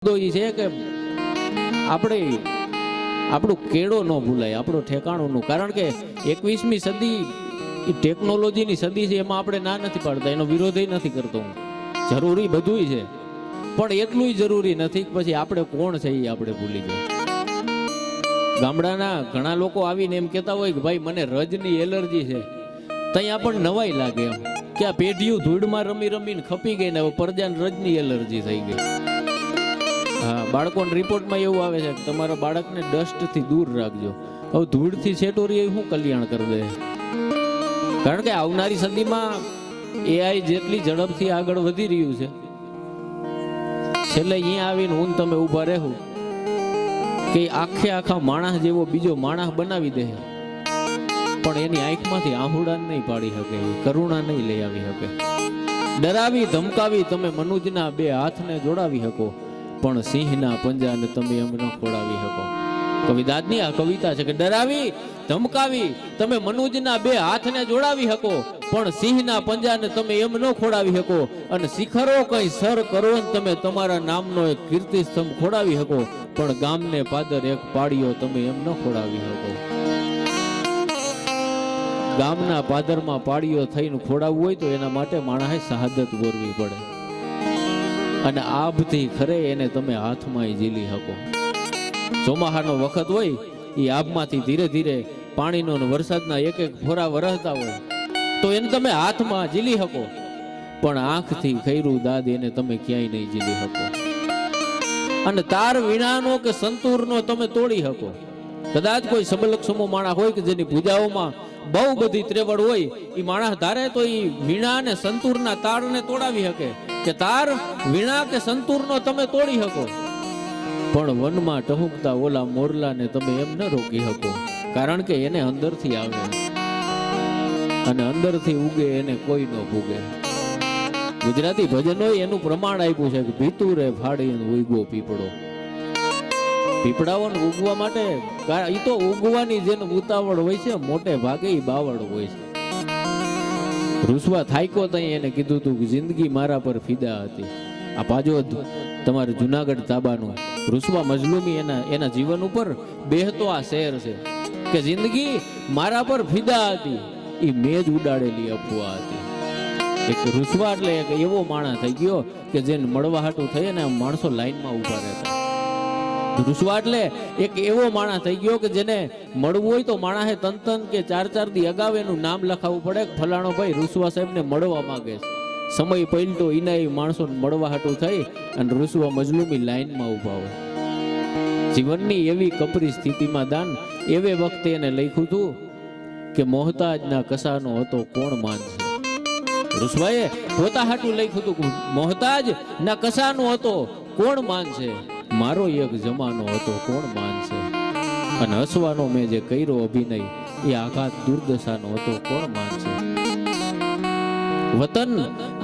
તો એ છે કે આપણે આપણું કેળો ન ભૂલાય, આપણું ઠેકાણુંનું. કારણ કે 21મી સદી એ ટેકનોલોજીની સદી છે, એમાં આપણે ના નથી પાડતા, એનો વિરોધ નથી કરતો હું. જરૂરી બધું છે, પણ એટલું જરૂરી નથી કે પછી આપણે કોણ છે એ આપણે ભૂલી જાય. ગામડાના ઘણા લોકો આવીને એમ કહેતા હોય કે ભાઈ મને રજની એલર્જી છે, ત્યાં આપણને નવાઈ લાગે એમ કે આ પેઢીયું ધૂળમાં રમી રમીને ખપી ગઈ ને હવે પરજાને રજની એલર્જી થઈ ગઈ. હા, બાળકોના રિપોર્ટમાં એવું આવે છે કે તમારા બાળકને ડસ્ટથી દૂર રાખજો. હવે ધૂળથી છેટોરી શું કલ્યાણ કરી દે? કારણ કે આવનારી સદીમાં એઆઈ જેટલી ઝડપથી આગળ વધી રહ્યું છે, છેલ્લે અહીંયા આવીને હું તમે ઊભા રહેવું કે આખા માણસ જેવો બીજો માણસ બનાવી દે, પણ એની આંખમાંથી આહુડા નહીં પાડી શકે, કરુણા નહીં લઈ આવી શકે. ડરાવી ધમકાવી તમે મનુજના બે હાથને જોડાવી શકો, પણ સિંહના પંજાને તમે એમ ન ખોડાવી શકો. કવિદાદની આ કવિતા છે કે ડરાવી ધમકાવી તમે મનુજના બે હાથને જોડાવી શકો, પણ સિંહના પંજાને તમે એમ ન ખોડાવી શકો. અને શિખરો કઈ સર કરો ને તમે તમારા નામનો એક કીર્તિ સ્તંભ ખોડાવી શકો, પણ ગામને પાદર એક પાડ્યો તમે એમ ન ખોડાવી શકો. ગામના પાદરમાં પાડીઓ થઈને ખોડાવવું હોય તો એના માટે માણસે શહાદત બોરવી પડે, અને આભથી ખરે એને તમે હાથમાં ઝીલી શકો. ચોમાહાનો વખત હોય એ આભમાંથી ધીરે ધીરે પાણીનો વરસાદના એક એક ફોરા વરસતા હોય તો એને તમે હાથમાં ઝીલી શકો, પણ આંખથી ખૈરું દાદ એને તમે ક્યાંય નહીં ઝીલી શકો. અને તાર વીણાનો કે સંતૂરનો તમે તોડી શકો. કદાચ કોઈ સબલક્ષમો માણસ હોય કે જેની પૂજાઓમાં બહુ બધી ત્રેવડ હોય, એ માણસ ધારે તો એ વીણા અને સંતૂરના તારને તોડાવી શકે, કે તાર વીણા કે સંતૂરનો તમે તોડી શકો, પણ વનમાં ટહુકતા ઓલા મોરલાને તમે એમ ન રોકી શકો. કારણ કે એને અંદરથી આવે અને અંદરથી ઉગે એને કોઈ ન ભૂગે. ગુજરાતી ભજનોએ એનું પ્રમાણ આપ્યું છે કે ભીતુરે ફાડીને ઉગ્યો પીપળો. પીપળાઓને ઉગવા માટે એ તો ઉગવાની જેને ઉતાવળ હોય છે, મોટે ભાગે એ બાવળ હોય છે. રૂસવા થાયકો તઈ એને કીધું હતું કે જિંદગી મારા પર ફિદા હતી. આ પાજો તમારે જુનાગઢ તાબાનું રૂસવા મજલુમી એના જીવન ઉપર બેહતો આ શેર છે કે જિંદગી મારા પર ફિદા હતી, એ મેં જ ઉડાડેલી અફવા હતી. એક રૂસવા એટલે એક એવો માણસ થઈ ગયો કે જેને મળવા હાટું થઈ ને માણસો લાઈનમાં ઉભા રહેતા. રૂસવા એટલે એક એવો માણસ થઈ ગયો કે જેને મળવું હોય તો માણસે તન કે ચાર દી અગાઉ એનું નામ લખાવવું પડે, ફલાણો ભાઈ રૂસવા સાહેબને મળવા માંગે છે. સમય પલટો એના માણસો મળવા હાટું થઈ અને રૂસવા મજલુમી લાઈનમાં ઉભા હોય. જીવનની એવી કપરી સ્થિતિમાં દાન એવે વખતે એને લખ્યું હતું કે મોહતાજના કસાનો હતો કોણ માનશે. રૂસવાએ પોતા હાટું લખ્યું હતું કે મોહતાજ ના કસાનો હતો કોણ માનશે, મારો એક જમાનો હતો કોણ માનશે. અને હસવાનો મેં જે કર્યો અભિનય એ આઘાત દુર્દશાનો હતો કોણ માનશે. વતન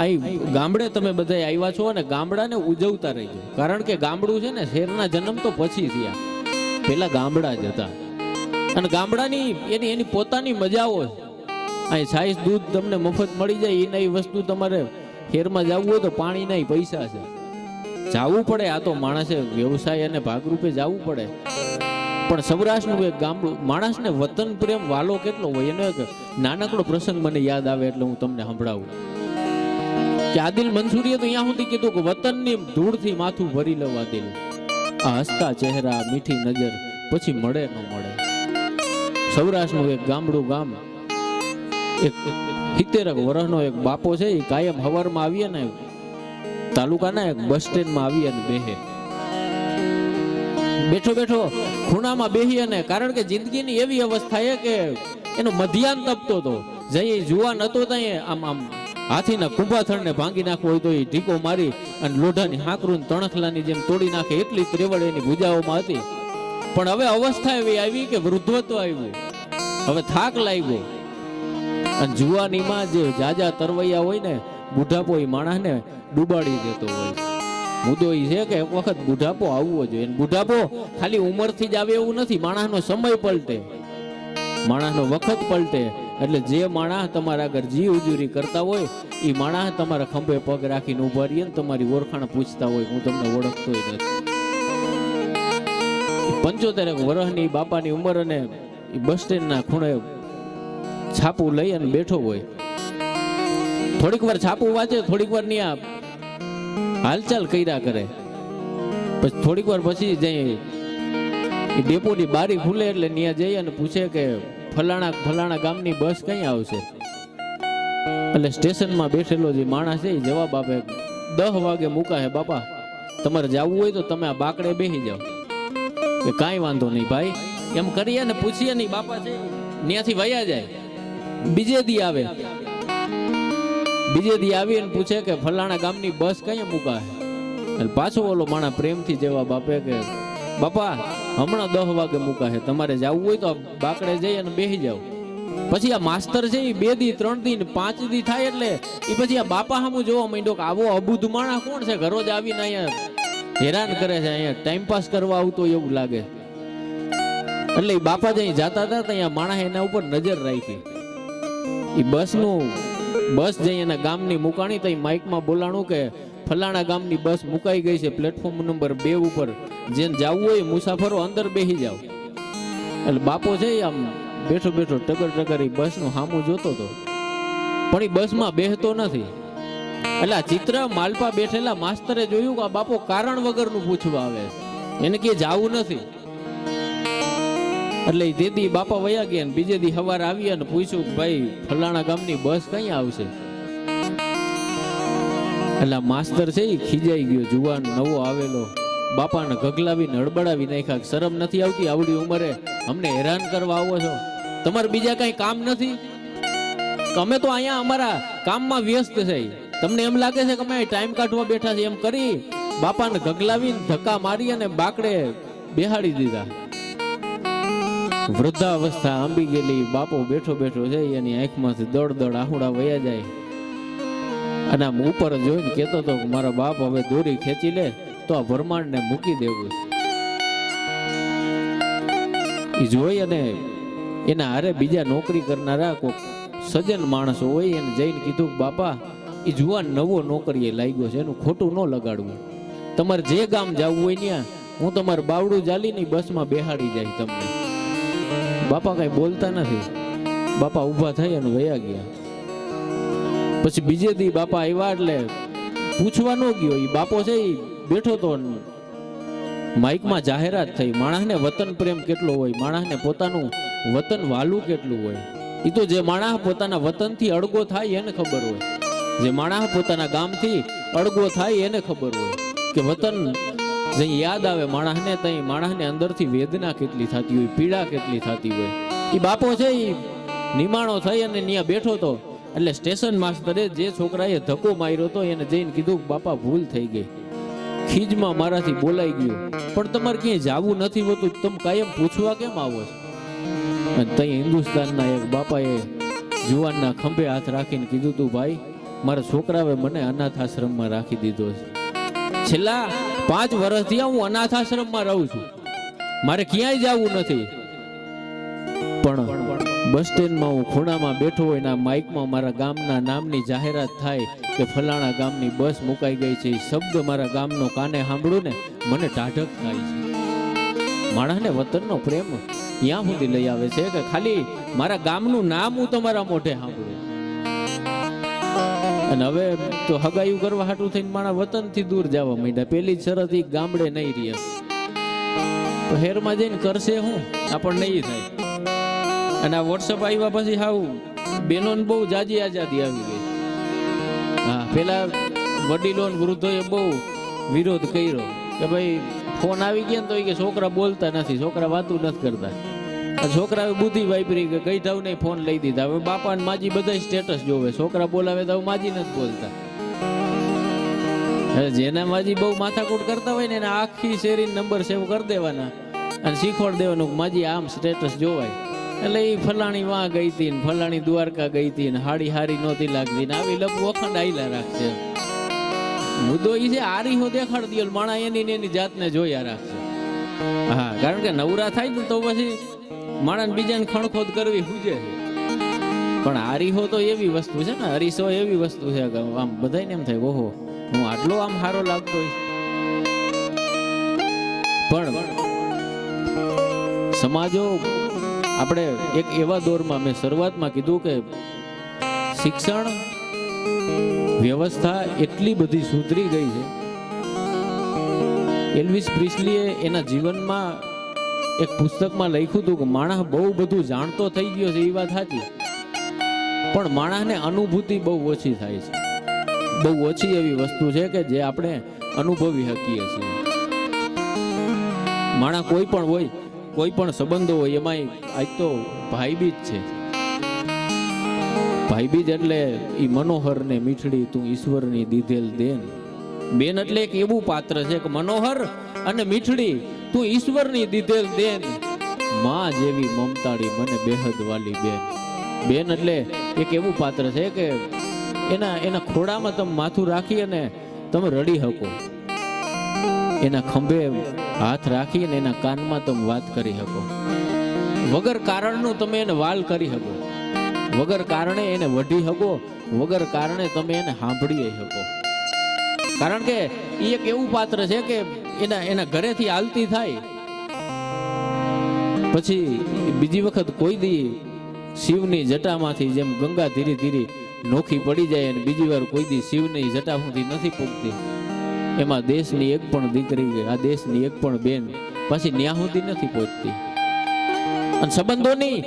અહીં ગામડે તમે બધા આવ્યા છો અને ગામડાને ઉજવતા રહીજો. કારણ કે ગામડું છે ને શહેરના જન્મ તો પછી થયા, પેલા ગામડા જ હતા. અને ગામડાની એની પોતાની મજાઓ છે. અહીં છાશ દૂધ તમને મફત મળી જાય એ નવી વસ્તુ તમારે શહેરમાં જવું હોય તો પાણીના પૈસા છે, જવું પડે. આ તો માણસે વ્યવસાય અને ભાગરૂપે જવું પડે. પણ સૌરાષ્ટ્રનું એક ગામડું માણસને વતન પ્રેમ વાલો કેટલો હોય એનો એક નાનકડો પ્રસંગ મને યાદ આવે એટલે હું તમને સંભળાવું કે આદિલ મંસૂરીએ તો અહીંયા સુધી કીધું કે વતનની ધૂળથી માથું ભરી લેવા દિલ, આ હસતા ચહેરા મીઠી નજર પછી મળે ન મળે. સૌરાષ્ટ્રનું એક ગામડું ગામ, એક 70 વર્ષનો એક બાપો છે, એ કાયમ હવારમાં આવીએ ને તાલુકાના એક બસ સ્ટેન્ડમાં આવી અને બેઠો ખૂણામાં બેહી, અને કારણ કે જિંદગીની એવી અવસ્થા છે કે એનો મધ્યાન તપતો હતો. જઈ જુવાન હતો ત્યાં આમ હાથીના કુંભાથળને ભાંગી નાખવો હોય તો એ ઢીકો મારી અને લોઢાની હાંકરું તણખલાની જેમ તોડી નાખે એટલી ત્રેવડ એની ભુજાઓમાં હતી. પણ હવે અવસ્થા એવી આવી કે વૃદ્ધત્વ આવ્યું, હવે થાક લાગ્યો. અને જુવાનીમાં જે જાજા તરવૈયા હોય ને બુઢાપો એ માણસને ડૂબાડી દેતો હોય. મુદ્દો એ છે કે એક વખત બુઢાપો આવવો જોઈએ. બુઢાપો ખાલી ઉંમરથી જ આવે એવું નથી, માણસનો સમય પલટે, માણસનો વખત પલટે. એટલે જે માણસ તમારા આગળ જી ઉજુરી કરતા હોય એ માણસ તમારા ખંભે પગ રાખીને ઉભા રહીએ ને તમારી ઓળખાણ પૂછતા હોય હું તમને ઓળખતો નથી. 75 વર્ષની બાપાની ઉંમર અને એ બસ સ્ટેન્ડના ખૂણે છાપું લઈ અને બેઠો હોય. થોડીક વાર છાપું વાંચે, થોડીક વાર ની આ હાલચાલ કર્યા કરે. પછી થોડીક વાર પછી જઈ ડેપોની બારી ખુલે એટલે ત્યાં જઈ અને પૂછે કે ફલાણા ગામની બસ કઈ આવશે. એટલે સ્ટેશનમાં બેઠેલો જે માણસ છે એ જવાબ આપે, 10 વાગે મૂકાશે બાપા, તમારે જવું હોય તો તમે આ બાકડે બેસી જાઓ. કે કાંઈ વાંધો નહીં ભાઈ, એમ કરીએ ને પૂછીએ નહીં, બાપા છે ત્યાંથી વયા જાય. બીજે દી આવે, બીજે દી આવી અને પૂછે કે ફલાણા ગામની બસ કઈ મૂકાશે. એટલે પાછો ઓલો માણસ પ્રેમથી જવાબ આપે કે બાપા હમણાં 10 વાગે મૂકાશે, તમારે જવું હોય તો બાકડે જઈ અને બેસી જાઓ. પછી આ માસ્તર છે એ 2 દી 3 દી 5 દી થાય એટલે એ પછી આ બાપા સામું જોવા માંડ્યો કે આવો અબુધ માણસ કોણ છે, ઘરો જ આવીને અહીંયા હેરાન કરે છે, અહીંયા ટાઈમ પાસ કરવા આવતો એવું લાગે. એટલે એ બાપા જઈ જતા હતા ત્યાં માણસ એના ઉપર નજર રાખી. એ બસ જઈ એના ગામની મુકાણી તો માઇકમાં બોલાણું કે ફલાણા ગામની બસ મુકાઈ ગઈ છે પ્લેટફોર્મ નંબર 2 ઉપર, જેને જવું હોય મુસાફરો અંદર બેસી જાવ. એટલે બાપો છે આમ બેઠો બેઠો ટગર એ બસનું સામું જોતો હતો, પણ એ બસમાં બેસતો નથી. એટલે આ ચિત્ર માલપા બેઠેલા માસ્તરે જોયું કે આ બાપો કારણ વગરનું પૂછવા આવે, એને કે જાવું નથી. એટલે તે દી બાપા વયા ગયા, બીજે દી સવારે આવી અને પૂછ્યું ભાઈ ફલાણા ગામની બસ કઈ આવશે. એટલે માસ્તર છે એ ખીજાઈ ગયો, જુવાન નવો આવેલો, બાપાને ગગલાવીને હડબડાવી નાખ્યા. શરમ નથી આવતી આવડી ઉંમરે અમને હેરાન કરવા આવો છો? તમારે બીજા કઈ કામ નથી? અમે તો અહીંયા અમારા કામમાં વ્યસ્ત છે, તમને એમ લાગે છે કે અમે ટાઈમ કાઢવા બેઠા છે? એમ કરી બાપાને ગગલાવીને ધક્કા મારી અને બાકડે બેહાડી દીધા. વૃદ્ધાવસ્થા આંબી ગયેલી, બાપો બેઠો બેઠો છે એની આંખમાંથી દડ આહુડા વયા જાય. અને આમ ઉપર જોઈને કહેતો હતો કે મારા બાપ હવે દોરી ખેંચી લે તો આ બ્રહ્માંડને મૂકી દેવું છે. એ જોઈ અને એના હારે બીજા નોકરી કરનારા કોઈક સજ્જન માણસો હોય એને જઈને કીધું કે બાપા એ જુવાન નવો નોકરીએ લાગ્યો છે, એનું ખોટું ન લગાડવું. તમારે જે ગામ જવું હોય ત્યાં હું તમારે બાવડું જાલીની બસમાં બેહાડી જાય તમને. બાપા કઈ બોલતા નથી. બાપા ઊભા થઈ અને વયા ગયા. પછી બીજે દી બાપા આવ્યા એટલે પૂછવા ન ગયો. એ બાપો છે એ બેઠો તો માઇકમાં જાહેરાત થઈ, માણસને વતન પ્રેમ કેટલો હોય, માણસને પોતાનું વતન વાલું કેટલું હોય. એ તો જે માણસ પોતાના વતનથી અળગો થાય એને ખબર હોય, જે માણસ પોતાના ગામથી અળગો થાય એને ખબર હોય કે વતન જે યાદ આવે માણસને, તઈ માણસને અંદરથી વેદના કેટલી થતી હોય, પીડા કેટલી થતી હોય. એ બાપો છે એ નિમાણો થઈ અને ત્યાં બેઠો તો એટલે સ્ટેશન માસ્ટરે જે છોકરાએ ધક્કો માર્યો હતો એને જઈને કીધું બાપા ભૂલ થઈ ગઈ, ખીજમાં મારાથી બોલાઈ ગયું, પણ તમારે ક્યાંય જાવું નથી હોતું, તમે કાયમ પૂછવા કેમ આવો છો? અને તઈ હિન્દુસ્તાનના એક બાપાએ જુવાનના ખંભે હાથ રાખીને કીધું તું ભાઈ મારા છોકરાએ મને અનાથ આશ્રમમાં રાખી દીધો છે. છેલ્લા 5 વર્ષથી હું અનાથ આશ્રમમાં રહું છું, મારે ક્યાંય જવું નથી. પણ બસ સ્ટેન્ડમાં હું ખૂણામાં બેઠો હોય ને માઇકમાં મારા ગામના નામની જાહેરાત થાય કે ફલાણા ગામની બસ મુકાઈ ગઈ છે, શબ્દ મારા ગામનો કાને સાંભળું ને મને ટાઢક થાય છે. માણસને વતનનો પ્રેમ ત્યાં સુધી લઈ આવે છે કે ખાલી મારા ગામનું નામ હું તમારા મોઢે સાંભળું. અને હવે તો હગાયું કરવા હાટું થઈને મારા વતનથી દૂર જવા માંડ્યા. પેલી જ શરત ઈ ગામડે નહીં રહે તો હેરમાં જઈને કરશે હું, આપણને નહીં થાય. અને આ વોટ્સઅપ આવ્યા પછી હાવ બેનોને બહુ જાજી આઝાદી આવી ગઈ. હા, પેલા વડીલો વૃદ્ધોએ બહુ વિરોધ કર્યો કે ભાઈ ફોન આવી ગયા ને તો કે છોકરા બોલતા નથી, છોકરા વાતું નથી કરતા. છોકરાએ બુદ્ધિ વાપરી કે ગઈ ઠાવ નહીં ફોન લઈ દીધા. હવે બાપા ને માજી બધા સ્ટેટસ જોવે, છોકરા બોલાવે તો માજી નથી બોલતા. જેના માજી બહુ માથાકૂટ કરતા હોય ને એને આખી શેરી નંબર સેવ કરી દેવાના અને શીખવાડ દેવાનું માજી આમ સ્ટેટસ જોવાય. એટલે એ ફલાણી વાં ગઈ હતી ને ફલાણી દ્વારકા ગઈ હતી ને હાડી હારી નહોતી લાગતી ને આવી લપ વખંડ આયલા રાખશે. મુદ્દો એ છે આરીહો દેખાડ દો માણા એની જાતને જોયા રાખશે. હા, કારણ કે નવરા થાય ને તો પછી માણસ બીજાને ખણખોદ કરવી હુજે છે. પણ આરીહો તો એવી વસ્તુ છે ને, અરીસો એવી વસ્તુ છે કે આમ બધાને એમ થાય ઓહો હું આટલો આમ સારો લાગતો હોય. પણ સમાજો આપણે એક એવા દોરમાં મેં શરૂઆતમાં કીધું કે શિક્ષણ વ્યવસ્થા એટલી બધી સુધરી ગઈ છે. એલ્વિસ પ્રિસ્લીએ એના જીવનમાં એક પુસ્તકમાં લખ્યું હતું કે માણસ બહુ બધું જાણતો થઈ ગયો છે, એ વાત સાચી, પણ માણસને અનુભૂતિ બહુ ઓછી થાય છે. બહુ ઓછી એવી વસ્તુ છે કે જે આપણે અનુભવી શકીએ છીએ. માણસ કોઈ પણ હોય, કોઈ પણ સંબંધો હોય, એમાં આજ તો ભાઈબીજ છે. ભાઈબીજ એટલે ઈ મનોહર ને મીઠડી તું ઈશ્વરની દીધેલ દેન. બેન એટલે એક એવું પાત્ર છે કે મનોહર અને મીઠડી તું ઈશ્વરની દીધેલ દેન, માં જેવી મમતાળી મને બેહદ વાલી બેન. બેન એટલે એક એવું પાત્ર છે કે એના ખોડામાં તમે માથું રાખી અને તમે રડી શકો, એના ખંભે હાથ રાખી અને એના કાનમાં તમે વાત કરી શકો, વગર કારણનું તમે એને વાલ કરી શકો, વગર કારણે એને વઢી શકો, વગર કારણે તમે એને સાંભળી શકો. કારણ કે એ એક એવું પાત્ર છે કે એના ઘરેથી હાલતી થાય પછી બીજી વખત કોઈ દી શિવની જટામાંથી જેમ ગંગા ધીરે ધીરે નોખી પડી જાય અને બીજી વાર કોઈ દી શિવની જટા સુધી નથી પૂગતી, એમાં દેશની એક પણ દીકરી, આ દેશની એક પણ બેન પાછી ન્યા સુધી નથી પહોંચતી. અને સંબંધોની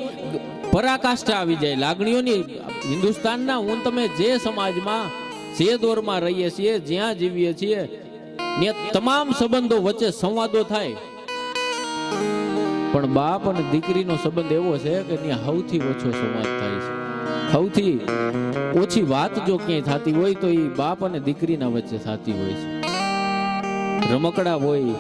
પરાકાષ્ઠા આવી જાય, લાગણીઓની. હિન્દુસ્તાનના હું તમે જે સમાજમાં જે દોરમાં રહીએ છીએ, જ્યાં જીવીએ છીએ, ત્યાં તમામ સંબંધો વચ્ચે સંવાદો થાય, પણ બાપ અને દીકરીનો સંબંધ એવો છે કે ત્યાં સૌથી ઓછો સંવાદ થાય છે. સૌથી ઓછી વાત જો ક્યાંય થતી હોય તો એ બાપ અને દીકરીના વચ્ચે થતી હોય છે. રમકડા હોય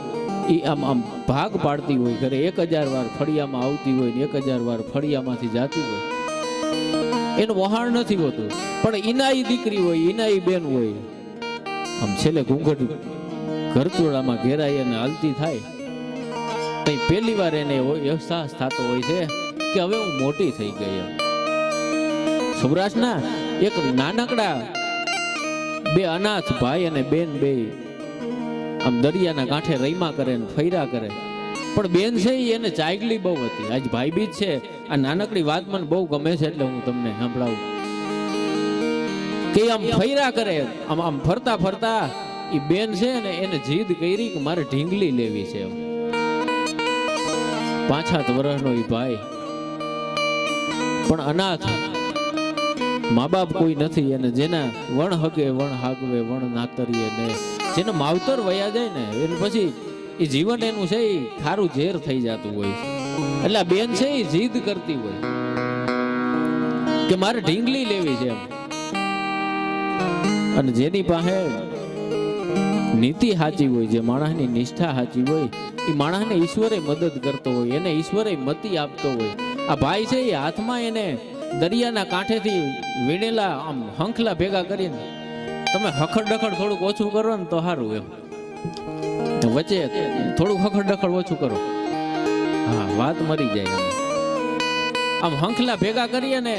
એ આમ ભાગ પાડતી હોય, ઘરે 1000 વાર ફળિયામાં આવતી હોય ને 1000 વાર ફળિયામાંથી જાતી હોય, એનું વહાણ નથી હોતું. પણ ઈનાઈ દીકરી હોય, ઈનાઈ બેન હોય, આમ છેલ્લે ઘૂંઘટ ઘરચોળામાં ઘેરાય અને હાલતી થાય, પહેલી વાર એને એવો અહેસાસ થતો હોય છે કે હવે હું મોટી થઈ ગઈ. સૌરાષ્ટ્રના એક નાનકડા બે અનાથ ભાઈ અને બેન બે આમ દરિયાના કાંઠે રહીમાં કરે ને ફૈરા કરે, પણ બેન છે એને ચાગલી બહુ હતી. આજ ભાઈ બીજ છે, આ નાનકડી વાત મને બહુ ગમે છે એટલે હું તમને સંભળાવું કે આમ ફૈરા કરે, આમ ફરતા ફરતા એ બેન છે ને એને જીદ કરી કે મારે ઢીંગલી લેવી છે. 5-7 વર્ષનો એ ભાઈ, પણ અનાથ, મા બાપ કોઈ નથી, અને જેના વણ હગે વણ હાગવે વણ નાતરીએ ને જેને માવતર વયા જાય ને એને પછી એ જીવન એનું છે એ ખારું ઝેર થઈ જતું હોય છે. એટલે બેન છે એ જીદ કરતી હોય કે મારે ઢીંગલી લેવી છે એમ. અને જેની પાસે નીતિ સાચી હોય, જે માણસની નિષ્ઠા સાચી હોય, એ માણસને ઈશ્વરે મદદ કરતો હોય, એને ઈશ્વરે મતિ આપતો હોય. આ ભાઈ છે એ હાથમાં એને દરિયાના કાંઠેથી વીણેલા આમ હંખલા ભેગા કરીને તમે હખડ ડખડ થોડુંક ઓછું કરો ને તો સારું એમ, વચ્ચે થોડુંક હખડ ડખડ ઓછું કરો, હા વાત મરી જાય. આમ હંખલા ભેગા કરી અને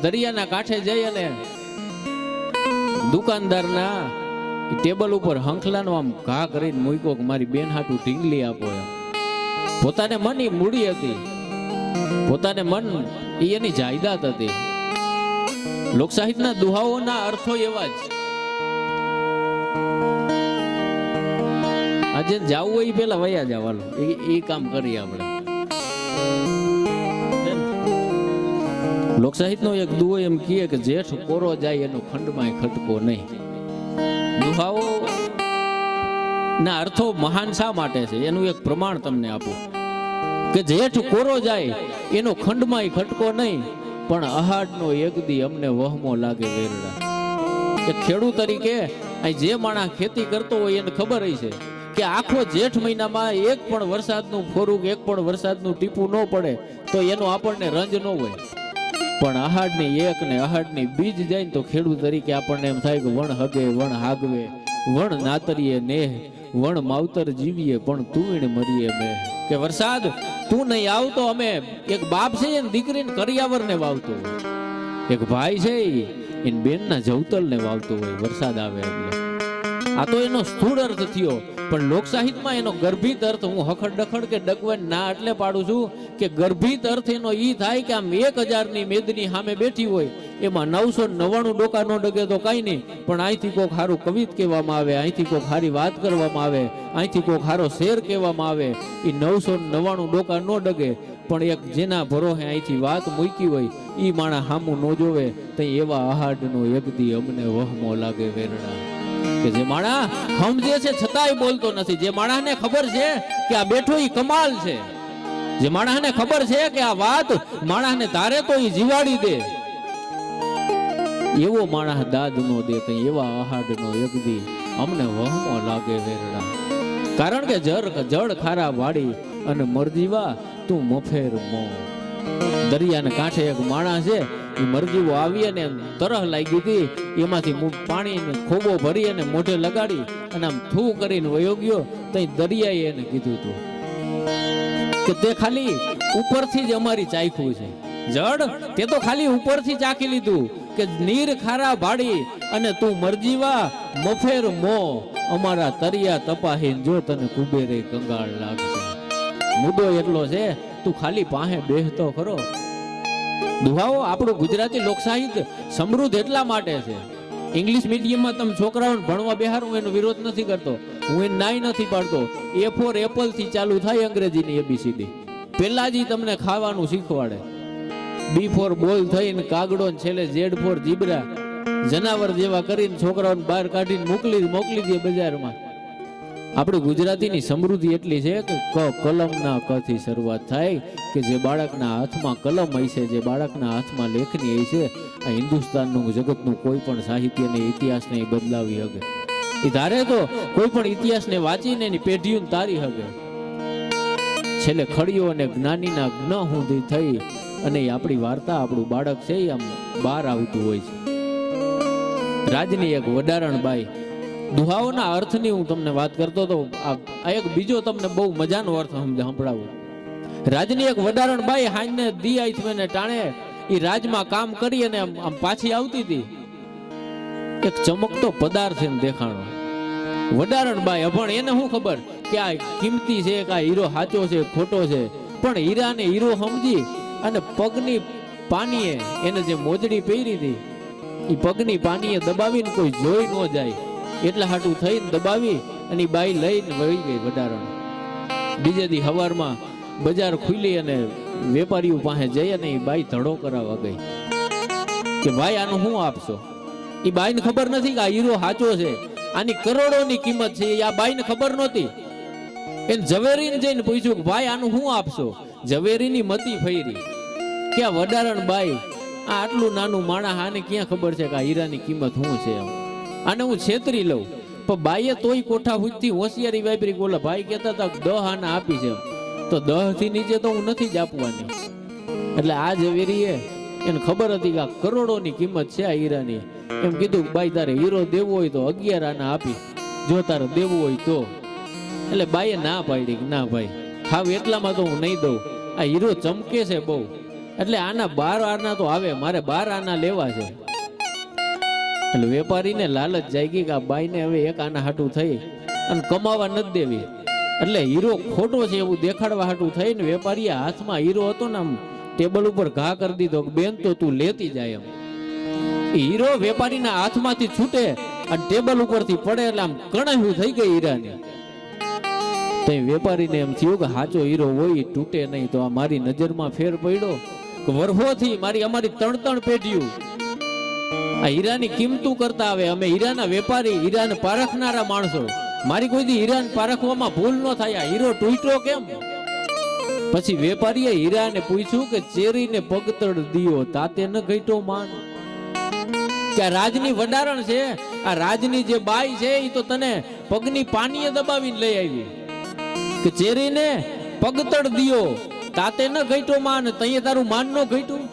દરિયાના કાંઠે જઈ અને દુકાનદારના ટેબલ ઉપર હંખલાનો આમ ઘા કરીને મૂક્યો કે મારી બેન હાટું ઢીંગલી આપો એમ. પોતાને મન એ મૂડી હતી, પોતાને મન એની જાયદાદ હતી. લોકસાહિત્યના દુહાઓના અર્થો એવા જ. આજે જાવું હોય પેલા વયા જવાનું, એ કામ કરીએ આપણે. લોકસાહિત્યનો એક દુહો એમ કહે કે જેઠ કોરો જાય એનો ખંડમાં ખટકો નહીં. દુહાઓ ના અર્થો મહાન શા માટે છે એનું એક પ્રમાણ તમને આપું કે જેઠ કોરો જાય એનો ખંડમાં ખટકો નહીં, પણ અહાડનો એક દી અમને વહમો લાગે વેરડા. એક ખેડૂત તરીકે અહીં જે માણસ ખેતી કરતો હોય એને ખબર છે કે આખો જેઠ મહિનામાં એક પણ વરસાદનું ફોરું, એક પણ વરસાદનું ટીપું ન પડે તો એનો આપણને રંજ ન હોય. પણ અહાડની એક ને અહાડની બીજ જાય ને તો ખેડૂત તરીકે આપણને એમ થાય કે વણ હગે વણ હાગવે વણ નાતરીએ નેહ વણ માવતર જીવીએ પણ તું મરીએ મેં. કે વરસાદ તું નહીં આવતો અમે, એક બાપ છે એને દીકરીને કરિયાવરને વાવતો હોય, એક ભાઈ છે એને બેનના જવતલને વાવતો હોય વરસાદ આવે એટલે. આ તો એનો સ્થૂળ અર્થ થયો, પણ લોક સાહિત્યમાં એનો ગર્ભિત અર્થ હું હખડ ડખડ કે ડગવન ના એટલે પાડું છું કે ગર્ભિત અર્થ એનો ઈ થાય કે આમ 1000ની મેદની સામે બેઠી હોય એમાં 999 ડોકા નો ડગે તો કઈ નહીં, પણ અહીંથી કોક સારું કવિત કહેવામાં આવે, અહીંથી કોક સારી વાત કરવામાં આવે, અહીંથી કોક સારો શેર કહેવામાં આવે, એ 999 ડોકા નો ડગે, પણ એક જેના ભરોહે અહીંથી વાત મૂકી હોય ઈ માણા હામું ન જોવે તો એવા આહાડનો એકદી અમને વહમો લાગે વેરણા. કે જે માણા સમજે છે છતાંય બોલતો નથી, જે માણસને ખબર છે કે આ બેઠો ઈ કમાલ છે, જે માણસને ખબર છે કે આ વાત માણસને તારે તો ઈ જીવાડી દે, એવો માણસ દાદ નો દે તો એવા આહાડનો એકદી અમને વહમો લાગે વેરડા. કારણ કે જળ ખારા વાડી અને મરજીવા તું મફેર મો. દરિયાને કાંઠે એક માણસ છે, એ મરજીવો આવી અને તરહ લાગી હતી, એમાંથી પાણીને ખોબો ભરી અને મોઢે લગાડી અને આમ થૂ કરીને વયો ગયો. તઈ દરિયાએ એને કીધું હતું કે તે ખાલી ઉપરથી જ અમારી ચાખ્યું છે, જળ તે તો ખાલી ઉપરથી ચાખી લીધું કે નીર ખારા ભાડી અને તું મરજીવા મફેર મો. અમારા તરિયા તપાહીન જો તને કુબેરે કંગાળ લાગશે. મુદ્દો એટલો છે તું ખાલી પાસે બેહતો ખરો. દુહાઓ આપણું ગુજરાતી લોક સાહિત્ય સમૃદ્ધ એટલા માટે છે. ઇંગ્લિશ મીડિયમમાં તમે છોકરાઓને ભણવા બેહાર, હું એનો વિરોધ નથી કરતો, હું એને નાઈ નથી પાડતો. A ફોર એપલ થી ચાલુ થાય અંગ્રેજીની ABCD, પેલા જ તમને ખાવાનું શીખવાડે. B ફોર બોલ થઈને કાગડો, છેલ્લે Z ફોર જીબ્રા, જનાવર જેવા કરીને છોકરાઓને બહાર કાઢીને મોકલી દે બજારમાં. આપણી ગુજરાતીની સમૃદ્ધિ એટલી છે કે કલમના ક થી શરૂઆત થાય કે જે બાળકના હાથમાં કલમ હોય છે, જે બાળકના હાથમાં લેખની હોય છે, આ હિન્દુસ્તાનનું જગતનું કોઈ પણ સાહિત્યને ઇતિહાસને બદલાવી શકે. એ ધારે તો કોઈ પણ ઇતિહાસને વાંચીને એની પેઢીઓને તારી શકે. છેલ્લે ખડીઓ અને જ્ઞાનીના જ્ઞ સુધી થઈ અને આપણી વાર્તા, આપણું બાળક છે એ આમ બહાર આવતું હોય છે. રાજની એક વડારણબાઈ, દુહાઓના અર્થની હું તમને વાત કરતો તો આ એક બીજો તમને બહુ મજાનો અર્થ સંભળાવું. રાજની એક વડારણબાઈ હાઈને દી આઈથમેને ટાણે એ રાજમાં કામ કરી અને આમ પાછી આવતી હતી. એક ચમકતો પદાર્થ એને દેખાણો. વડારણબાઈ અભણ, એને શું ખબર કે આ કિંમતી છે કે આ હીરો સાચો છે ખોટો છે, પણ હીરાને હીરો સમજી અને પગની પાનીએ એને જે મોજડી પહેરી હતી એ પગની પાનીએ દબાવીને કોઈ જોઈ ન જાય એટલા હાટું થઈને દબાવી અને બાઈ લઈને વળી ગઈ વડારણ. બીજે દી સવારમાં બજાર ખુલી અને વેપારીઓ પાસે જઈ અને એ બાઈ ધડો કરાવવા ગઈ કે ભાઈ આનું શું આપશો. એ બાઈને ખબર નથી કે આ હીરો સાચો છે, આની કરોડોની કિંમત છે, આ બાઈને ખબર નહોતી. એને ઝવેરીને જઈને પૂછ્યું કે ભાઈ આનું શું આપશો. ઝવેરીની મતી ફેરી કે આ વડારણ બાઈ આ આટલું નાનું માણસ, આને ક્યાં ખબર છે કે આ હીરાની કિંમત શું છે, આને હું છેતરી લઉં. પણ બાઈએ તોય કોઠા હુજથી હોશિયારી વાપરી, બોલે ભાઈ કહેતા હતા 10 આના આપી છે, તો 10 થી નીચે તો હું નથી જ આપવાની. એટલે આ ઝવેરીએ એને ખબર હતી કે આ કરોડોની કિંમત છે આ હીરાની. એમ કીધું ભાઈ તારે હીરો દેવો હોય તો 11 આના આપી, જો તારે દેવું હોય તો. એટલે બાઈએ ના પાડી કે ના ભાઈ, હાવ એટલામાં તો હું નહીં દઉં, આ હીરો ચમકે છે બહુ, એટલે આના 12 આના તો આવે, મારે 12 આના લેવા છે. એટલે વેપારીને લાલચ જાગી કે આ બાઈને હવે એક આના હાટું થઈ અને કમાવા નથી દેવી, એટલે હીરો ખોટો છે એવું દેખાડવા હાટું થઈને વેપારીએ હાથમાં હીરો હતો ને આમ ટેબલ ઉપર ઘા કરી દીધો કે બેન તો તું લેતી જાય. એમ હીરો વેપારીના હાથમાંથી છૂટે અને ટેબલ ઉપરથી પડે એટલે આમ કણાયું થઈ ગઈ હીરાની. તો વેપારીને એમ થયું કે સાચો હીરો હોય તૂટે નહીં, તો આ મારી નજરમાં ફેર પડ્યો કે વર્ષોથી અમારી 3 પેઢીઓ આ હીરાની કિંમતું કરતા આવે. અમે હીરાના વેપારી, હીરાને પારખનારા માણસો, મારી કોઈ દી હીરાને પારખવામાં ભૂલ ન થાય. આ હીરો તૂટ્યો કેમ? પછી વેપારીએ હીરાને પૂછ્યું કે ચેરીને પગતળ દિયો તાતે ન ઘટ્યો માન. કે આ રાજની વડારણ છે, આ રાજની જે બાઈ છે એ તો તને પગની પાનીએ દબાવીને લઈ આવી કે ચેરીને પગતળ દિયો તાતે ન ઘટ્યો માન. તઈએ તારું માન ન ઘટ્યું,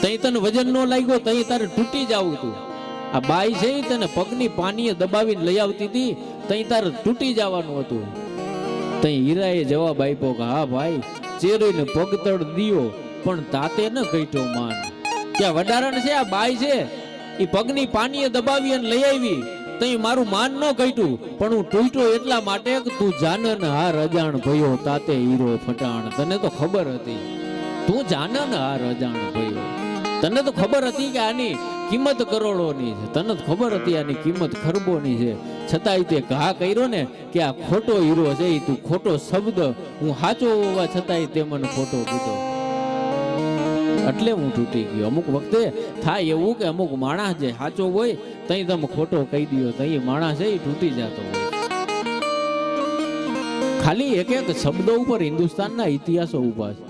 તઈ તને વજન ન લાગ્યો, તઈ તારે તૂટી જવું તું. આ બાઈ છે તને પગની પાનીએ દબાવીને લઈ આવતી હતી, તઈ તારે તૂટી જવાનું હતું. તઈ હીરાએ જવાબ આપ્યો કે હા ભાઈ, ચેરીને પગતળ દિયો પણ તાતે ન ઘટ્યો માન. કે વડારણ છે આ બાઈ છે, એ પગની પાનીએ દબાવી અને લઈ આવી, તઈ મારું માન ન કઈટું, પણ હું તૂટ્યો એટલા માટે કે તું જાનન હાર અજાણ ભયો તાતે હીરો ફટાણ. તને તો ખબર હતી, તું જાનન હાર અજાણ ભયો, તને તો ખબર હતી કે આની કિંમત કરોડોની છે, તને તો ખબર હતી આની કિંમત ખરબોની છે, છતાંય તે ઘા કર્યો ને કે આ ખોટો હીરો છે, તું ખોટો શબ્દ, હું સાચો હોવા છતાંય તે મને ખોટો કીધો, એટલે હું તૂટી ગયો. અમુક વખતે થાય એવું કે અમુક માણસ જે સાચો હોય તઈ તમે ખોટો કહી દો, તઈ માણસ છે એ તૂટી જતો હોય. ખાલી એક એક શબ્દો ઉપર હિન્દુસ્તાનના ઇતિહાસો ઉભા છે.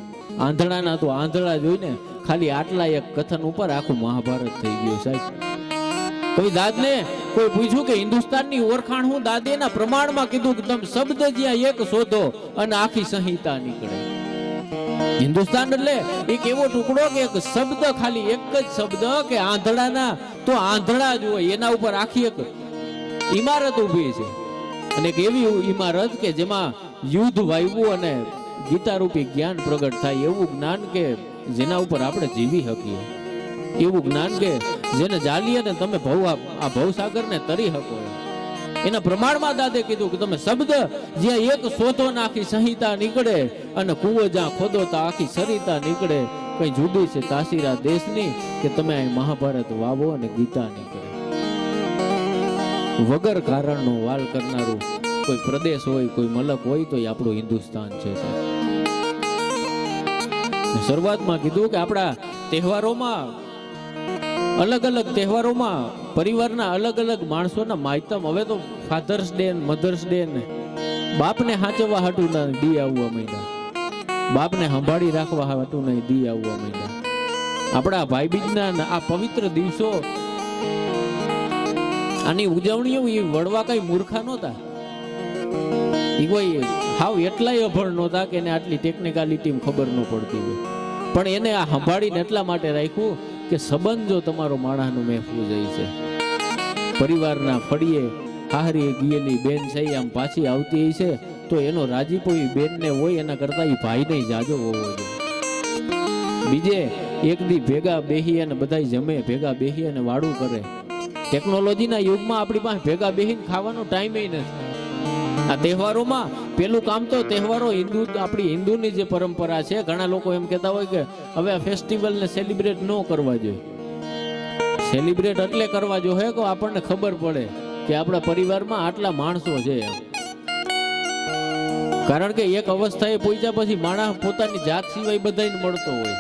આંધળાના તો આંધળા જોઈને ખાલી આટલા એક કથન ઉપર આખું મહાભારત થઈ ગયું સાહેબ. કોઈ દાદને કોઈ પૂછ્યું કે હિન્દુસ્તાનની ઓળખાણ હું, દાદે એના પ્રમાણમાં કીધું કે તમે શબ્દ જ્યાં એક શોધો અને આખી સંહિતા નીકળે. હિન્દુસ્તાન એટલે એક એવો ટુકડો કે એક શબ્દ, ખાલી એક જ શબ્દ કે આંધળાના તો આંધળા જ હોય, એના ઉપર આખી એક ઇમારત ઊભી છે. અને એક એવી ઇમારત કે જેમાં યુદ્ધ વાયવું અને ગીતારૂપી જ્ઞાન પ્રગટ થાય, એવું જ્ઞાન કે જેના ઉપર આપણે જીવી શકીએ, એવું જ્ઞાન કે જેને જાલી અને તમે આ ભવસાગરને તરી શકો. એના પ્રમાણમાં દાદે કીધું કે તમે શબ્દ જ્યાં એક શોધો ને આખી સંહિતા નીકળે અને કુવો જ્યાં ખોદો તો આખી સરિતા નીકળે. કઈ જુદી છે તાસીરા દેશની કે તમે અહીં મહાભારત વાવો અને ગીતા નીકળે. વગર કારણનો વાલ કરનારું કોઈ પ્રદેશ હોય, કોઈ મલક હોય તો એ આપણું હિન્દુસ્તાન છે. શરૂઆતમાં કીધું કે આપણા તહેવારોમાં, અલગ અલગ તહેવારોમાં પરિવારના અલગ અલગ માણસોના માયતમ, હવે તો ફાધર્સ ડે, મધર્સ ડે ને બાપને સાચવવા હાટું ના દી આવવા માંડ્યા, બાપને સંભાળી રાખવા હાટું નહીં દી આવવા માંડ્યા. આપણા ભાઈ બીજના આ પવિત્ર દિવસો, આની ઉજવણીઓ એ વડવા કઈ મૂર્ખા નહોતા, એ કોઈ હાવ એટલાય અભણ નહોતા કે એને આટલી ટેકનિકાલિટી ખબર ન પડતી હોય, પણ એને આ સંભાળીને એટલા માટે રાખ્યું કે સંબંધ જો તમારો માણસનો મહેફૂઝ જાય છે. પરિવારના ફળીએ હાહરી ગયેલી બેન છે આમ પાછી આવતી છે તો એનો રાજીપો એ બેનને હોય એના કરતા એ ભાઈને જાજો હોવો જોઈએ. બીજે એક દી ભેગા બેહી અને બધા જમે, ભેગા બેહી અને વાડું કરે. ટેકનોલોજીના યુગમાં આપણી પાસે ભેગા બેહીને ખાવાનો ટાઈમ નથી. આ તહેવારોમાં પેલું કામ તો તહેવારો આપણી હિન્દુની જે પરંપરા છે, ઘણા લોકો એમ કહેતા હોય કે હવે આ ફેસ્ટિવલને સેલિબ્રેટ ન કરવા જોઈએ. સેલિબ્રેટ એટલે કરવા જોઈએ કે આપણને ખબર પડે કે આપણા પરિવારમાં આટલા માણસો છે. કારણ કે એક અવસ્થાએ પહોંચ્યા પછી માણસ પોતાની જાત સિવાય બધાને મળતો હોય,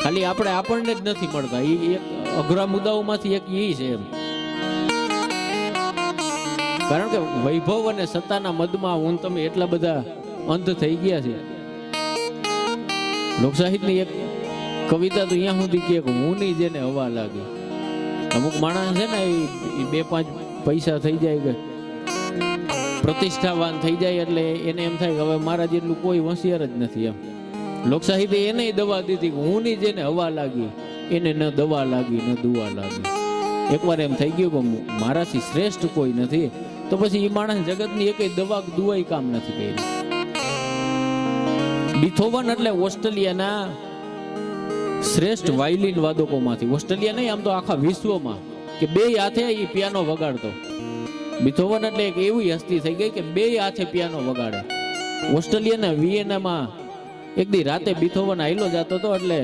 ખાલી આપણને જ નથી મળતા. એ એક અઘરા મુદ્દાઓમાંથી એક એ છે એમ. કારણ કે વૈભવ અને સત્તાના મદમાં હું તમે એટલા બધા અંધ થઈ ગયા છે. લોકસાહિત્યની એક કવિતા તો અહીંયા સુધી કે હું નહીં જેને હવા લાગે. અમુક માણસ છે ને એ 2-5 પૈસા થઈ જાય કે પ્રતિષ્ઠાવાન થઈ જાય એટલે એને એમ થાય કે હવે મારા જેટલું કોઈ હોશિયાર જ નથી એમ. લોકસાહિત્ય એને દવા દીધી કે હું નહીં જેને હવા લાગી એને ન દવા લાગી ન દુવા લાગી. એકવાર એમ થઈ ગયું કે મારાથી શ્રેષ્ઠ કોઈ નથી, તો પછી એ માણસ જગતની એક દવા દુવાઈ કામ નથી કરી. બીથોવન એટલે ઓસ્ટ્રેલિયાના શ્રેષ્ઠ વાયલિન વાદકોમાંથી, ઓસ્ટ્રેલિયા નહીં આમ તો આખા વિશ્વમાં, કે 2 હાથે એ પિયાનો વગાડતો. બીથોવન એટલે એક એવી હસ્તી થઈ ગઈ કે 2 હાથે પિયાનો વગાડે. ઓસ્ટ્રેલિયાના વિયેનામાં એક દી રાતે બીથોવન આયલો જતો હતો એટલે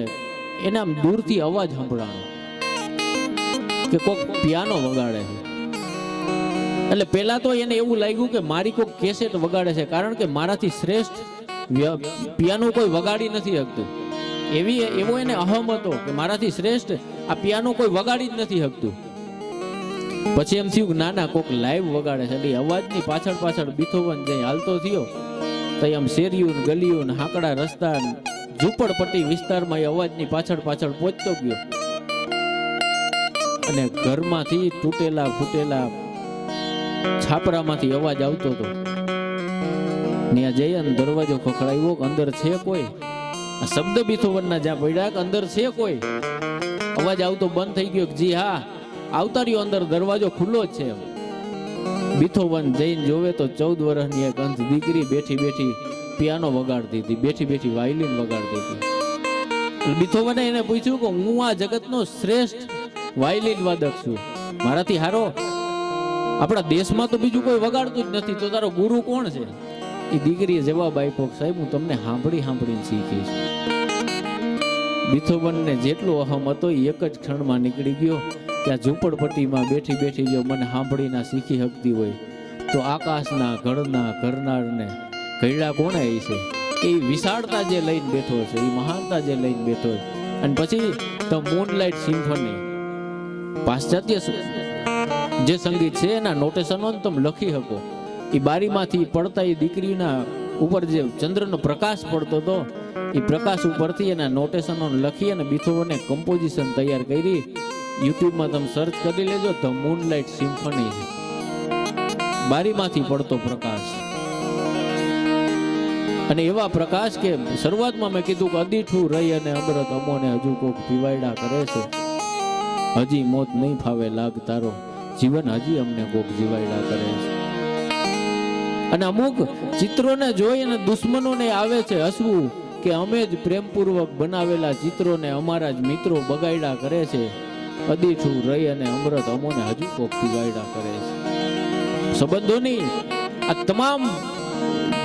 એને આમ દૂરથી અવાજ સંભળાણો કે કોક પિયાનો વગાડે છે. એટલે પેલા તો એને એવું લાગ્યું કે મારી કોક કેસેટ વગાડે છે, કારણ કે મારાથી શ્રેષ્ઠ પિયાનો કોઈ વગાડી નથી શકતું. એવો એને અહમ હતો કે મારાથી શ્રેષ્ઠ આ પિયાનો કોઈ વગાડી જ નથી શકતું. પછી એમ થયું કે નાના કોક લાઈવ વગાડે છે. એટલે અવાજની પાછળ બીથોવન જઈ હાલતો થયો તો આમ શેરીયું ગલીયું હાકડા રસ્તા ઝૂંપડપટ્ટી વિસ્તારમાં એ અવાજની પાછળ પહોંચતો ગયો અને ઘરમાંથી તૂટેલા ફૂટેલા છાપરામાંથી અવાજ આવતો હતો. ત્યાં જઈ અને દરવાજો ખખડાવ્યો કે અંદર છે કોઈ. આ શબ્દ બીથોવનના જ્યાં પડ્યા કે અંદર છે કોઈ. અવાજ આવતો બંધ થઈ ગયો. જી હા, આવતા રહ્યો અંદર, દરવાજો ખુલ્લો જ છે. બીથોવન જઈને જોવે તો 14 વર્ષની એક અંધ દીકરી બેઠી પિયાનો વગાડતી હતી, બેઠી વાયલિન વગાડતી હતી. બીથોવને એને પૂછ્યું કે હું આ જગતનો શ્રેષ્ઠ વાયલિન વાદક છું, મારાથી હારો આપણા દેશમાં તો બીજું કોઈ વગાડતું જ નથી, તો તારો ગુરુ કોણ છે? એ દીકરીએ જવાબ આપ્યો, સાહેબ હું તમને સાંભળીને શીખીશ. બીથોવનને જેટલો અહમ હતો એ એક જ ક્ષણમાં નીકળી ગયો કે આ ઝૂંપડપટ્ટીમાં બેઠી જો મને સાંભળીને શીખી શકતી હોય તો આકાશના ઘડના ઘરનારને ઘડ્યા કોણે છે? એ વિશાળતા જે લઈને બેઠો છે, એ મહાનતા જે લઈને બેઠો છે. અને પછી ધ મૂનલાઇટ સિમ્ફની, પાશ્ચાત્ય જે સંગીત છે એના નોટેશનો તમે લખી શકો. એ બારીમાંથી પડતા એ દીકરીના ઉપર જે ચંદ્રનો પ્રકાશ પડતો હતો એ પ્રકાશ ઉપરથી એના નોટેશનો લખી અને બીથોવને કમ્પોઝિશન તૈયાર કરી. યુટ્યુબમાં તમે સર્ચ કરી લેજો, ધ મૂનલાઇટ સિમ્ફની, બારીમાંથી પડતો પ્રકાશ. અને એવા પ્રકાશ કે શરૂઆતમાં મેં કીધું કે અદીઠું રહી અને અમૃત અમોને હજુ કોક પીવાયડા કરે છે. હજી મોત નહીં ફાવે લાગ તારો, જીવન હજી અમને કોક જીવાયડા કરે છે. અને અમુક ચિત્રોને જોઈ અને દુશ્મનોને આવે છે હસવું કે અમે જ પ્રેમપૂર્વક બનાવેલા ચિત્રોને અમારા જ મિત્રો બગાડ્યા કરે છે. અદીઠું રહી અને અમૃત અમોને હજુ કોક પીવાયડા કરે છે. સંબંધોની આ તમામ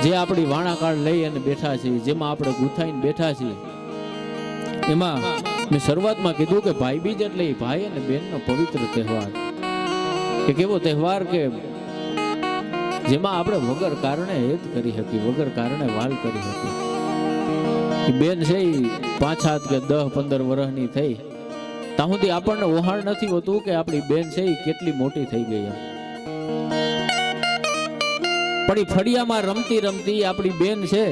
જે આપણી વાણાકાળ લઈ અને બેઠા છે, જેમાં આપણે ગુથાઈને બેઠા છીએ, એમાં મેં શરૂઆતમાં કીધું કે ભાઈ બીજ એટલે ભાઈ અને બહેનનો પવિત્ર તહેવાર. એક એવો તહેવાર કે જેમાં આપણે વગર કારણે હેત કરી શકીએ, વગર કારણે વાલ કરી શકીએ. બેન છે એ 5 હાથ કે 10-15 વર્ષની થઈ ત્યાં સુધી આપણને ઓહાણ નથી હોતું કે આપણી બેન છે એ કેટલી મોટી થઈ ગઈ એમ. પણ એ ફળિયામાં રમતી રમતી આપણી બેન છે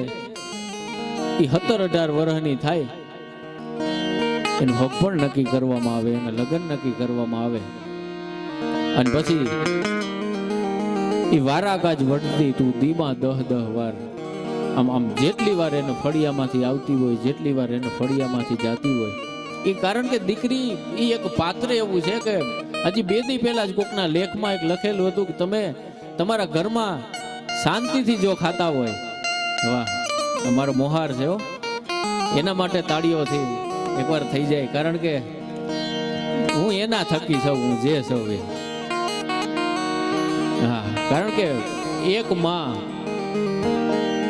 એ 17-18 વર્ષની થાય, એનું હક પણ નક્કી કરવામાં આવે, એના લગ્ન નક્કી કરવામાં આવે. અને પછી એ વારાકાજ વટતી તું દીમાં 10-10 વાર આમ જેટલી વાર એને ફળિયામાંથી આવતી હોય, જેટલી વાર એને ફળિયામાંથી જાતી હોય. એ કારણ કે દીકરી એ એક પાત્ર એવું છે કે હજી 2 દી પહેલા જ કોકના લેખમાં એક લખેલું હતું કે તમે તમારા ઘરમાં શાંતિથી જો ખાતા હોય, વાહ અમારો મોહાર છે હો, એના માટે તાળીઓથી એકવાર થઈ જાય. કારણ કે હું એના થકી છું, હું જે છું એ. હા, કારણ કે એક માં,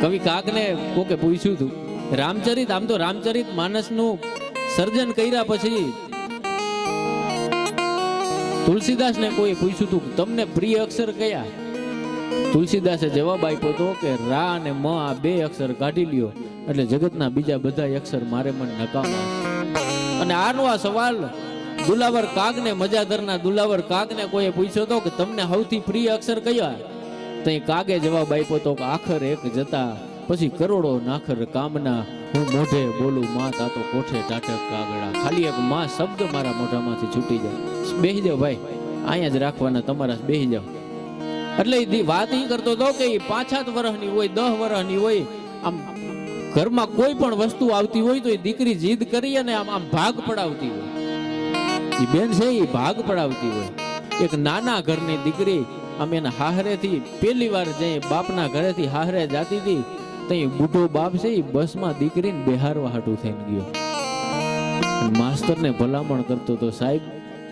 કવિ કાગને કોકે પૂછ્યું હતું રામચરિત, આમ તો રામચરિત માનસનું સર્જન કર્યા પછી તુલસીદાસને કોઈ પૂછ્યું હતું તમને પ્રિય અક્ષર કયા? તુલસીદાસે જવાબ આપ્યો હતો કે રા અને મ આ 2 અક્ષર કાઢી લ્યો એટલે જગતના બીજા બધા અક્ષર મારે મન નકામા. અને આનો આ સવાલ દુલાવર કાગને, મજાદરના દુલાવર કાગને કોઈ પૂછ્યો હતો કે તમને સૌથી પ્રિય અક્ષર કયા? તો કાગે જવાબ આપ્યો હતો કે આખર એક જતા પછી કરોડો નાખર કામના, હું મોઢે બોલું માં તાતો કોઠે ટાટક કાગડા. ખાલી એક માં શબ્દ મારા મોઢામાંથી છૂટી જાય. બેસી જાઓ ભાઈ, અહીંયા જ રાખવાના તમારા, બેસી જાઓ. એટલે વાત એ કરતો હતો કે 5-7 વર્ષની હોય, 10 વર્ષની હોય, આમ ઘરમાં કોઈ પણ વસ્તુ આવતી હોય તો એ દીકરી જીદ કરી અને આમ ભાગ પડાવતી હોય. એ બેન છે એ ભાગ પડાવતી હોય. એક નાના ઘરની દીકરી આમ એના હાહરેથી પહેલી વાર જઈ બાપના ઘરેથી હાહરે જાતી હતી તો એ બુઢો બાપ છે એ બસમાં દીકરીને બેહારવા હાટું થઈને ગયો. માસ્તરને ભલામણ કરતો તો સાહેબ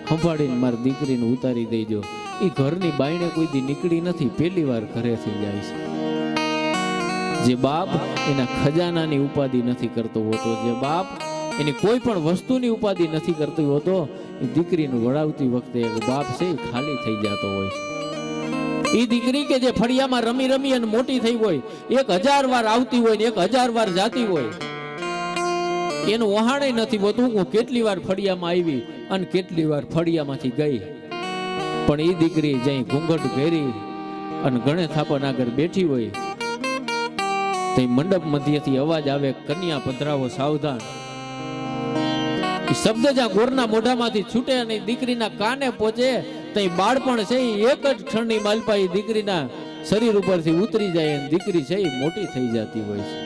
સંભાળીને મારી દીકરીને ઉતારી દેજો. એ ઘરની બાયણે કોઈ દી નીકળી નથી, પહેલી વાર ઘરેથી જાય છે. જે બાપ એના ખજાનાની ઉપાધિ નથી કરતો હોતો, જે બાપ એની કોઈ પણ વસ્તુની ઉપાધિ નથી કરતો હોતો, એ દીકરીને વળાવતી વખતે એક બાપ છે એ ખાલી થઈ જતો હોય છે. એ દીકરી કે જે ફળિયામાં રમી રમી અને મોટી થઈ હોય, 1000 વાર આવતી હોય ને 1000 વાર જાતી હોય, એનું વહાણે નથી હોતું હું કેટલી વાર ફળિયામાં આવી અને કેટલી વાર ફળિયામાંથી ગઈ. પણ એ દીકરી જઈ ઘૂંઘટ ઘેરી અને ગણે થાપણ આગળ બેઠી હોય તો મંડપ મધ્યથી અવાજ આવે કન્યા પધરાવો સાવધાન. એ શબ્દ જ્યાં ગોરના મોઢામાંથી છૂટે અને દીકરીના કાને પહોંચે તો એ બાળપણ છે એ એક જ ક્ષણની માલપા એ દીકરીના શરીર ઉપરથી ઉતરી જાય અને દીકરી છે એ મોટી થઈ જતી હોય છે.